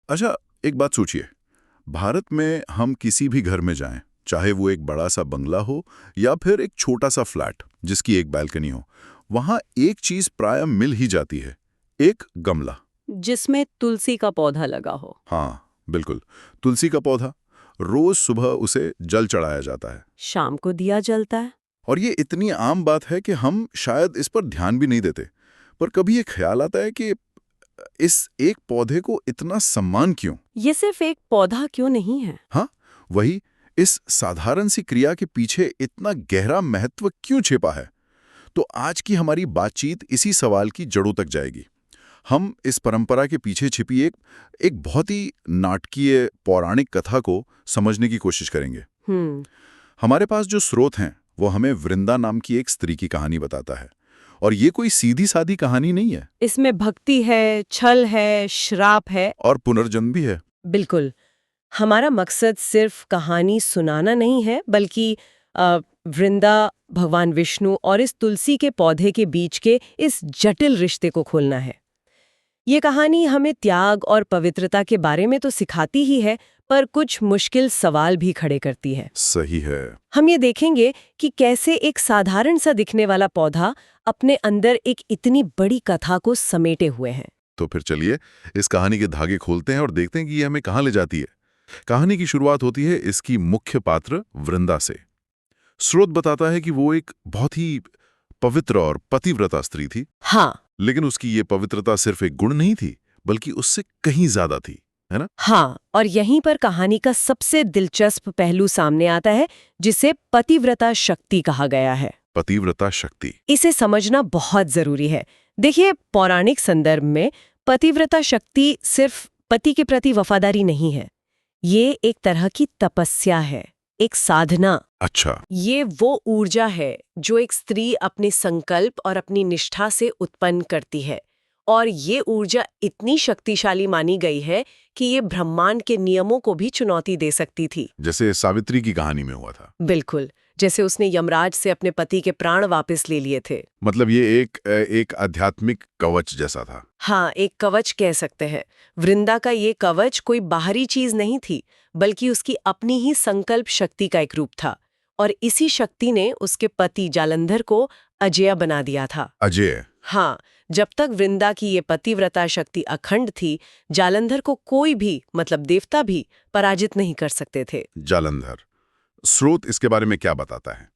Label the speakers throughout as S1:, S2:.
S1: अच्छा, एक बात सोचिए। भारत में हम किसी भी घर में जाएं, चाहे वो एक बड़ा सा बंगला हो या फिर एक छोटा सा फ्लैट जिसकी एक बालकनी हो, वहां एक चीज प्राय मिल ही जाती है। एक गमला।
S2: जिसमें तुलसी का पौधा लगा हो।
S1: हाँ, बिल्कुल। तुलसी का पौधा। रोज सुबह उसे जल चढ़ाया जाता है।
S2: शाम को दिया जलता है।
S1: और ये इतनी आम बात है कि हम शायद इस पर ध्यान भी नहीं देते। पर कभी ये ख्याल आता है कि इस एक पौधे को इतना सम्मान क्यों?
S2: ये सिर्फ एक पौधा क्यों नहीं है?
S1: हाँ, वही। इस साधारण सी क्रिया के पीछे इतना गहरा महत्व क्यों छिपा है? तो आज की हमारी बातचीत इसी सवाल की जड़ों तक जाएगी। हम इस परंपरा के पीछे छिपी एक बहुत ही नाटकीय पौराणिक कथा को समझने की कोशिश करेंगे।
S2: हम्म।
S1: हमारे पास जो स्रोत हैं वो हमें वृंदा नाम की एक स्त्री की कहानी बताता है। और ये कोई सीधी सादी कहानी नहीं है।
S2: इसमें भक्ति है, छल है, श्राप है।
S1: और पुनर्जन्म भी है।
S2: बिल्कुल। हमारा मकसद सिर्फ कहानी सुनाना नहीं है, बल्कि वृंदा, भगवान विष्णु और इस तुलसी के पौधे के बीच के इस जटिल रिश्ते को खोलना है। ये कहानी हमें त्याग और पवित्रता के बारे में तो सिखाती ही है, पर कुछ मुश्किल सवाल भी खड़े करती है।
S1: सही है।
S2: हम ये देखेंगे कि कैसे एक साधारण सा दिखने वाला पौधा अपने अंदर एक इतनी बड़ी कथा को समेटे हुए है।
S1: तो फिर चलिए इस कहानी के धागे खोलते हैं और देखते हैं कि ये हमें कहाँ ले जाती है। कहानी की शुरुआत होती है इसकी मुख्य पात्र वृंदा से। स्रोत बताता है कि वो एक बहुत ही पवित्र और पतिव्रता स्त्री थी।
S2: हाँ।
S1: लेकिन उसकी ये पवित्रता सिर्फ एक गुण नहीं थी, बल्कि उससे कहीं ज्यादा थी, है ना?
S2: हाँ, और यहीं पर कहानी का सबसे दिलचस्प पहलू सामने आता है, जिसे पतिव्रता शक्ति कहा गया है।
S1: पतिव्रता शक्ति।
S2: इसे समझना बहुत जरूरी है। देखिए, पौराणिक संदर्भ में पतिव्रता शक्ति सिर्फ पति के प्रति वफादारी नहीं है। ये एक तरह की तपस्या है, एक साधना।
S1: अच्छा।
S2: ये वो ऊर्जा है जो एक स्त्री अपने संकल्प और अपनी निष्ठा से उत्पन्न करती है। और ये ऊर्जा इतनी शक्तिशाली मानी गई है कि ये ब्रह्मांड के नियमों को भी चुनौती दे सकती थी।
S1: जैसे सावित्री की कहानी में हुआ था।
S2: बिल्कुल, जैसे उसने यमराज से अपने पति के प्राण वापस ले लिए थे।
S1: मतलब ये एक आध्यात्मिक कवच जैसा था।
S2: हाँ, एक कवच कह सकते हैं। वृंदा का ये कवच कोई बाहरी चीज नहीं थी, बल्कि उसकी अपनी ही संकल्प शक्ति का एक रूप था। और इसी शक्ति ने उसके पति जालंधर को अजेय बना दिया था।
S1: अजय।
S2: हाँ, जब तक वृंदा की ये पतिव्रता शक्ति अखंड थी, जालंधर को कोई भी, मतलब देवता भी, पराजित नहीं कर सकते थे।
S1: जालंधर। स्रोत इसके बारे में क्या बताता है?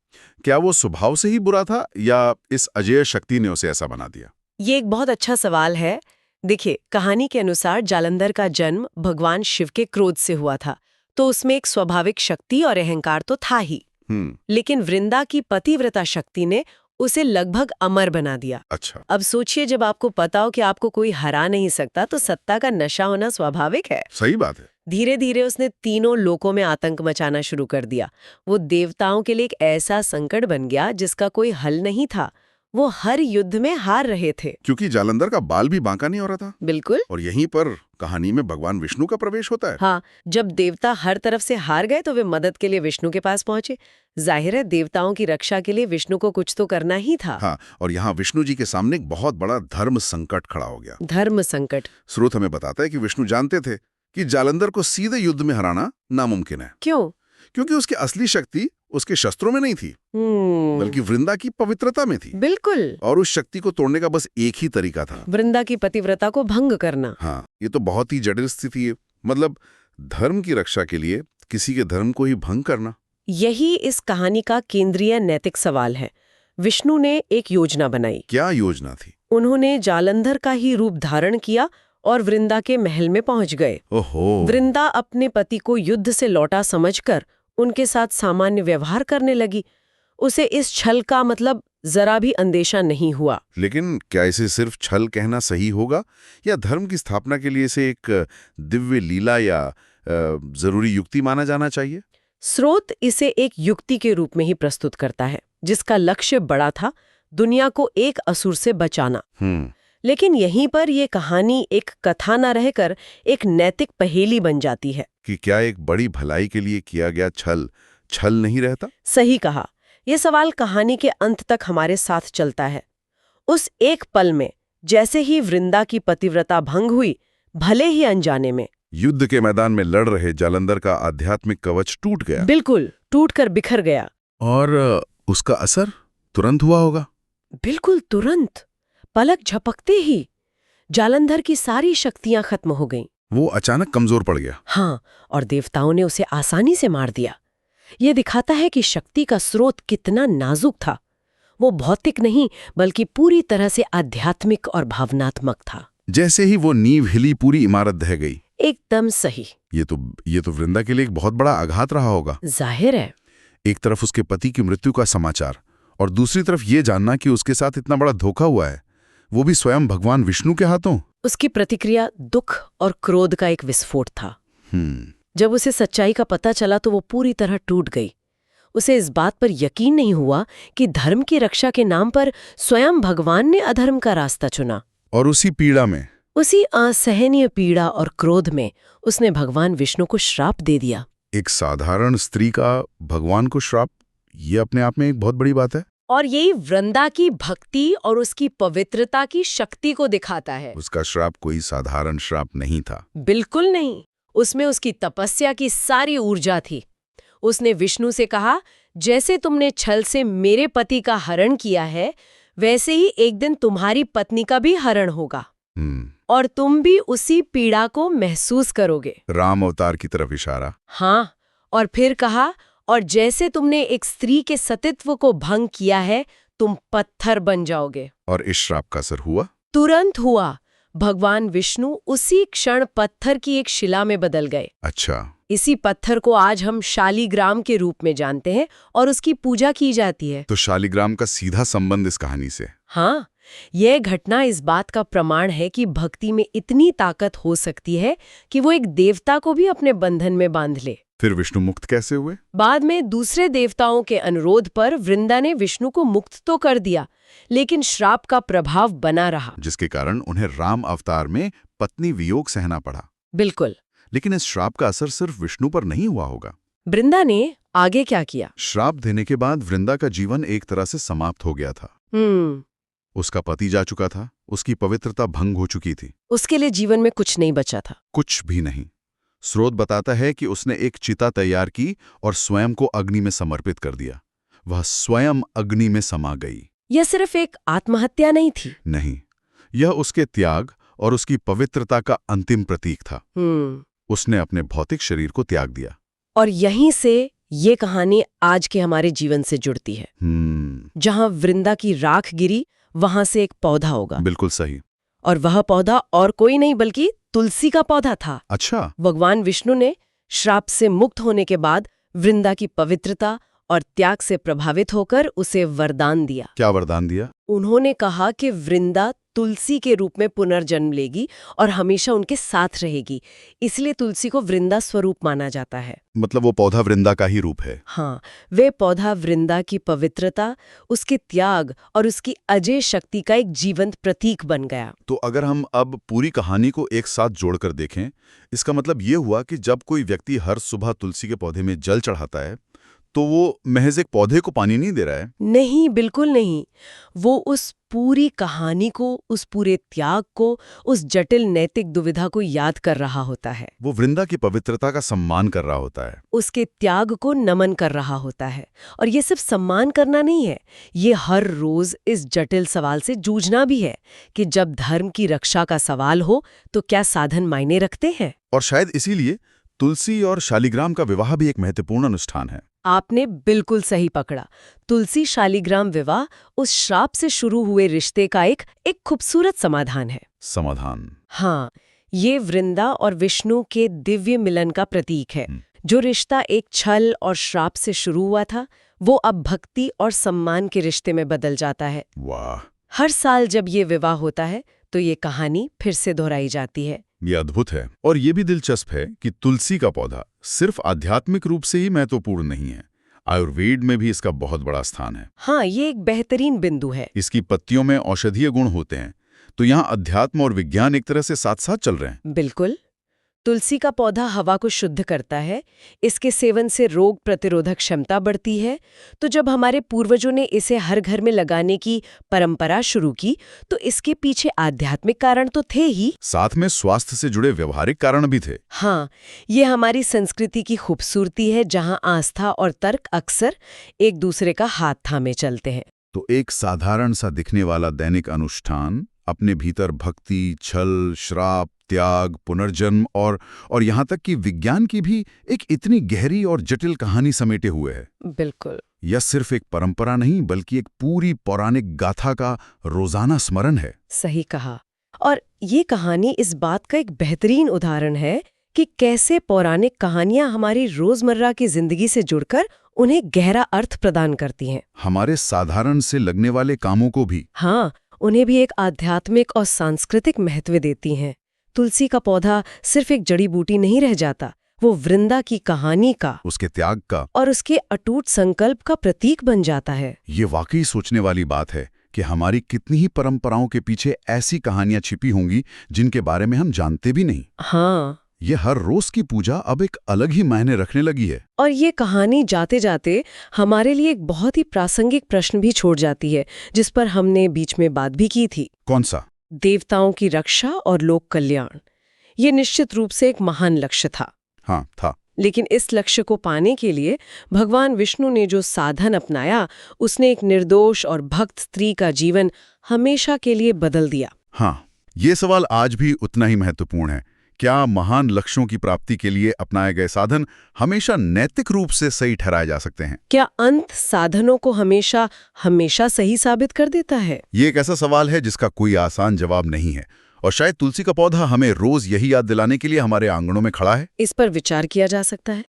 S1: क्या वो स्वभाव से ही बुरा था या इस अजेय शक्ति ने उसे ऐसा बना दिया?
S2: ये एक बहुत अच्छा सवाल है। देखिए, कहानी के अनुसार जालंधर का जन्म भगवान शिव के क्रोध से हुआ था, तो उसमें एक स्वाभाविक शक्ति और अहंकार तो था ही। लेकिन वृंदा की पतिव्रता शक्ति ने उसे लगभग अमर बना दिया।
S1: अच्छा।
S2: अब सोचिए, जब आपको पता हो कि आपको कोई हरा नहीं सकता, तो सत्ता का नशा होना स्वाभाविक है।
S1: सही बात है।
S2: धीरे धीरे उसने तीनों लोकों में आतंक मचाना शुरू कर दिया। वो देवताओं के लिए एक ऐसा संकट बन गया जिसका कोई हल नहीं था। वो हर युद्ध में हार रहे थे।
S1: क्योंकि जालंधर का बाल भी बांका नहीं हो रहा था।
S2: बिल्कुल।
S1: और यहीं पर कहानी में भगवान विष्णु का प्रवेश होता है।
S2: हाँ, जब देवता हर तरफ से हार गए तो वे मदद के लिए विष्णु के पास पहुंचे। जाहिर है, देवताओं की रक्षा के लिए विष्णु को कुछ तो करना ही था।
S1: हाँ, और यहाँ विष्णु जी के सामने एक बहुत बड़ा धर्म संकट खड़ा हो गया।
S2: धर्म संकट।
S1: स्रोत हमें बताता है कि विष्णु जानते थे कि जालंधर को सीधे युद्ध में हराना नामुमकिन है।
S2: क्यों?
S1: क्योंकि उसकी असली शक्ति उसके शस्त्रों में नहीं थी, बल्कि वृंदा की पवित्रता में थी।
S2: बिल्कुल।
S1: और उस शक्ति को तोड़ने का बस एक ही तरीका था,
S2: वृंदा की पतिव्रता को भंग करना।
S1: हाँ, ये तो बहुत ही जटिल स्थिति है। मतलब धर्म की रक्षा के लिए किसी के धर्म को ही भंग करना।
S2: यही इस कहानी का केंद्रीय नैतिक सवाल है। विष्णु ने एक योजना बनाई।
S1: क्या योजना थी?
S2: उन्होंने जालंधर का ही रूप धारण किया और वृंदा के महल में पहुंच गए।
S1: ओहो।
S2: वृंदा अपने पति को युद्ध से लौटा समझकर उनके साथ सामान्य व्यवहार करने लगी। उसे इस छल का मतलब जरा भी अंदेशा नहीं हुआ।
S1: लेकिन क्या इसे सिर्फ छल कहना सही होगा, या धर्म की स्थापना के लिए इसे एक दिव्य लीला या जरूरी युक्ति माना जाना चाहिए?
S2: स्रोत इसे एक युक्ति के रूप में ही प्रस्तुत करता है, जिसका लक्ष्य बड़ा था, दुनिया को एक असुर से बचाना। लेकिन यहीं पर यह कहानी एक कथा न रहकर एक नैतिक पहेली बन जाती है
S1: कि क्या एक बड़ी भलाई के लिए किया गया छल छल नहीं रहता?
S2: सही कहा। यह सवाल कहानी के अंत तक हमारे साथ चलता है। उस एक पल में जैसे ही वृंदा की पतिव्रता भंग हुई, भले ही अनजाने में,
S1: युद्ध के मैदान में लड़ रहे जालंधर का आध्यात्मिक कवच टूट गया।
S2: बिल्कुल, टूटकर बिखर गया।
S1: और उसका असर तुरंत हुआ होगा।
S2: बिल्कुल तुरंत, पलक झपकते ही जालंधर की सारी शक्तियां खत्म हो गईं।
S1: वो अचानक कमजोर पड़ गया।
S2: हाँ, और देवताओं ने उसे आसानी से मार दिया। ये दिखाता है कि शक्ति का स्रोत कितना नाजुक था। वो भौतिक नहीं, बल्कि पूरी तरह से आध्यात्मिक और भावनात्मक था।
S1: जैसे ही वो नींव हिली, पूरी इमारत ढह गई।
S2: एकदम सही।
S1: ये तो वृंदा के लिए एक बहुत बड़ा आघात रहा होगा।
S2: जाहिर है।
S1: एक तरफ उसके पति की मृत्यु का समाचार, और दूसरी तरफ ये जानना कि उसके साथ इतना बड़ा धोखा हुआ है, वो भी स्वयं भगवान विष्णु के हाथों।
S2: उसकी प्रतिक्रिया दुख और क्रोध का एक विस्फोट था। जब उसे सच्चाई का पता चला तो वो पूरी तरह टूट गई। उसे इस बात पर यकीन नहीं हुआ कि धर्म की रक्षा के नाम पर स्वयं भगवान ने अधर्म का रास्ता चुना।
S1: और उसी पीड़ा में,
S2: उसी असहनीय पीड़ा और क्रोध में उसने भगवान विष्णु को श्राप दे दिया।
S1: एक साधारण स्त्री का भगवान को श्राप, ये अपने आप में एक बहुत बड़ी बात है।
S2: और यही वृंदा की भक्ति और उसकी पवित्रता की शक्ति को दिखाता है।
S1: उसका श्राप कोई साधारण श्राप नहीं था।
S2: बिल्कुल नहीं। उसमें उसकी तपस्या की सारी ऊर्जा थी। उसने विष्णु से कहा, जैसे तुमने छल से मेरे पति का हरण किया है, वैसे ही एक दिन तुम्हारी पत्नी का भी हरण होगा, और तुम भी उसी पीड़ा को महसूस करोगे।
S1: राम अवतार की तरफ इशारा।
S2: हाँ, और फिर कहा, और जैसे तुमने एक स्त्री के सतीत्व को भंग किया है, तुम पत्थर बन जाओगे।
S1: और इस श्राप का असर हुआ?
S2: तुरंत हुआ। भगवान विष्णु उसी क्षण पत्थर की एक शिला में बदल गए।
S1: अच्छा।
S2: इसी पत्थर को आज हम शालिग्राम के रूप में जानते हैं और उसकी पूजा की जाती है।
S1: तो शालिग्राम का सीधा संबंध इस कहानी से?
S2: हाँ, यह घटना इस बात का प्रमाण है कि भक्ति में इतनी ताकत हो सकती है कि वो एक देवता को भी अपने बंधन में बांध ले।
S1: फिर विष्णु मुक्त कैसे हुए?
S2: बाद में दूसरे देवताओं के अनुरोध पर वृंदा ने विष्णु को मुक्त तो कर दिया, लेकिन श्राप का प्रभाव बना रहा,
S1: जिसके कारण उन्हें राम अवतार में पत्नी वियोग सहना पड़ा।
S2: बिल्कुल।
S1: लेकिन इस श्राप का असर सिर्फ विष्णु पर नहीं हुआ होगा।
S2: वृंदा ने आगे क्या किया?
S1: श्राप देने के बाद वृंदा का जीवन एक तरह से समाप्त हो गया था। उसका पति जा चुका था, उसकी पवित्रता भंग हो चुकी थी।
S2: उसके लिए जीवन में कुछ नहीं बचा था।
S1: कुछ भी नहीं। स्रोत बताता है कि उसने एक चिता तैयार की और स्वयं को अग्नि में समर्पित कर दिया। वह स्वयं अग्नि में समा गई।
S2: यह सिर्फ एक आत्महत्या नहीं थी।
S1: नहीं, यह उसके त्याग और उसकी पवित्रता का अंतिम प्रतीक था। उसने अपने भौतिक शरीर को त्याग दिया।
S2: और यहीं से ये कहानी आज के हमारे जीवन से जुड़ती है। जहां वृंदा की राख गिरी, वहां से एक पौधा होगा।
S1: बिल्कुल सही।
S2: और वह पौधा और कोई नहीं बल्कि तुलसी का पौधा था।
S1: अच्छा।
S2: भगवान विष्णु ने श्राप से मुक्त होने के बाद वृंदा की पवित्रता और त्याग से प्रभावित होकर उसे वरदान दिया।
S1: क्या वरदान दिया?
S2: उन्होंने कहा कि वृंदा तुलसी के रूप में पुनर्जन्म लेगी और हमेशा उनके साथ रहेगी। इसलिए तुलसी को वृंदा स्वरूप माना जाता है।
S1: मतलब वो पौधा वृंदा का ही रूप है।
S2: हाँ, वे पौधा वृंदा की पवित्रता, उसके त्याग और उसकी अजय शक्ति का एक जीवंत प्रतीक बन गया।
S1: तो अगर हम अब पूरी कहानी को एक साथ जोड़कर देखें, इसका मतलब ये हुआ कि जब कोई व्यक्ति हर सुबह तुलसी के पौधे में जल चढ़ाता है, तो वो महज एक पौधे को पानी नहीं दे रहा है।
S2: नहीं, बिल्कुल नहीं। वो उस पूरी कहानी को, उस पूरे त्याग को, उस जटिल नैतिक दुविधा को याद कर रहा होता है।
S1: वो वृंदा की पवित्रता का सम्मान कर रहा होता है,
S2: उसके त्याग को नमन कर रहा होता है। और ये सिर्फ सम्मान करना नहीं है, ये हर रोज इस जटिल सवाल से जूझना भी है कि जब धर्म की रक्षा का सवाल हो तो क्या साधन मायने रखते हैं।
S1: और शायद इसीलिए तुलसी और शालिग्राम का विवाह भी एक महत्वपूर्ण अनुष्ठान है।
S2: आपने बिल्कुल सही पकड़ा। तुलसी शालिग्राम विवाह उस श्राप से शुरू हुए रिश्ते का एक खूबसूरत समाधान है।
S1: समाधान?
S2: हाँ, ये वृंदा और विष्णु के दिव्य मिलन का प्रतीक है। जो रिश्ता एक छल और श्राप से शुरू हुआ था, वो अब भक्ति और सम्मान के रिश्ते में बदल जाता है।
S1: वाह!
S2: हर साल जब ये विवाह होता है तो ये कहानी फिर से दोहराई जाती है।
S1: ये अद्भुत है। और ये भी दिलचस्प है कि तुलसी का पौधा सिर्फ आध्यात्मिक रूप से ही महत्वपूर्ण नहीं है, आयुर्वेद में भी इसका बहुत बड़ा स्थान है।
S2: हाँ, ये एक बेहतरीन बिंदु है।
S1: इसकी पत्तियों में औषधीय गुण होते हैं, तो यहाँ अध्यात्म और विज्ञान एक तरह से साथ साथ चल रहे हैं।
S2: बिल्कुल। तुलसी का पौधा हवा को शुद्ध करता है, इसके सेवन से रोग प्रतिरोधक क्षमता बढ़ती है। तो जब हमारे पूर्वजों ने इसे हर घर में लगाने की परंपरा शुरू की, तो इसके पीछे आध्यात्मिक कारण तो थे ही।
S1: साथ में स्वास्थ्य से जुड़े व्यवहारिक कारण भी थे।
S2: हाँ, ये हमारी संस्कृति की खूबसूरती है, जहाँ आस्था और तर्क अक्सर एक दूसरे का हाथ थामे चलते हैं।
S1: तो एक साधारण सा दिखने वाला दैनिक अनुष्ठान अपने भीतर भक्ति, छल, श्राप, त्याग, पुनर्जन्म और यहाँ तक कि विज्ञान की भी एक इतनी गहरी और जटिल कहानी समेटे हुए है।
S2: बिल्कुल।
S1: यह सिर्फ एक परंपरा नहीं, बल्कि एक पूरी पौराणिक गाथा का रोजाना स्मरण है।
S2: सही कहा। और ये कहानी इस बात का एक बेहतरीन उदाहरण है कि कैसे पौराणिक कहानियां हमारी रोजमर्रा की जिंदगी से जुड़कर उन्हें गहरा अर्थ प्रदान करती हैं।
S1: हमारे साधारण से लगने वाले कामों को भी।
S2: हाँ, उन्हें भी एक आध्यात्मिक और सांस्कृतिक महत्व देती हैं। तुलसी का पौधा सिर्फ एक जड़ी बूटी नहीं रह जाता, वो वृंदा की कहानी का,
S1: उसके त्याग का
S2: और उसके अटूट संकल्प का प्रतीक बन जाता है।
S1: ये वाकई सोचने वाली बात है कि हमारी कितनी ही परंपराओं के पीछे ऐसी कहानियां छिपी होंगी जिनके बारे में हम जानते भी नहीं।
S2: हाँ,
S1: ये हर रोज की पूजा अब एक अलग ही मायने रखने लगी है।
S2: और ये कहानी जाते जाते हमारे लिए एक बहुत ही प्रासंगिक प्रश्न भी छोड़ जाती है, जिस पर हमने बीच में बात भी की थी।
S1: कौन सा?
S2: देवताओं की रक्षा और लोक कल्याण। ये निश्चित रूप से एक महान लक्ष्य था।
S1: हाँ, था।
S2: लेकिन इस लक्ष्य को पाने के लिए भगवान विष्णु ने जो साधन अपनाया, उसने एक निर्दोष और भक्त स्त्री का जीवन हमेशा के लिए बदल दिया।
S1: हाँ, ये सवाल आज भी उतना ही महत्वपूर्ण है। क्या महान लक्ष्यों की प्राप्ति के लिए अपनाए गए साधन हमेशा नैतिक रूप से सही ठहराए जा सकते हैं?
S2: क्या अंत साधनों को हमेशा हमेशा सही साबित कर देता है?
S1: ये एक ऐसा सवाल है जिसका कोई आसान जवाब नहीं है, और शायद तुलसी का पौधा हमें रोज यही याद दिलाने के लिए हमारे आंगनों में खड़ा है।
S2: इस पर विचार किया जा सकता है।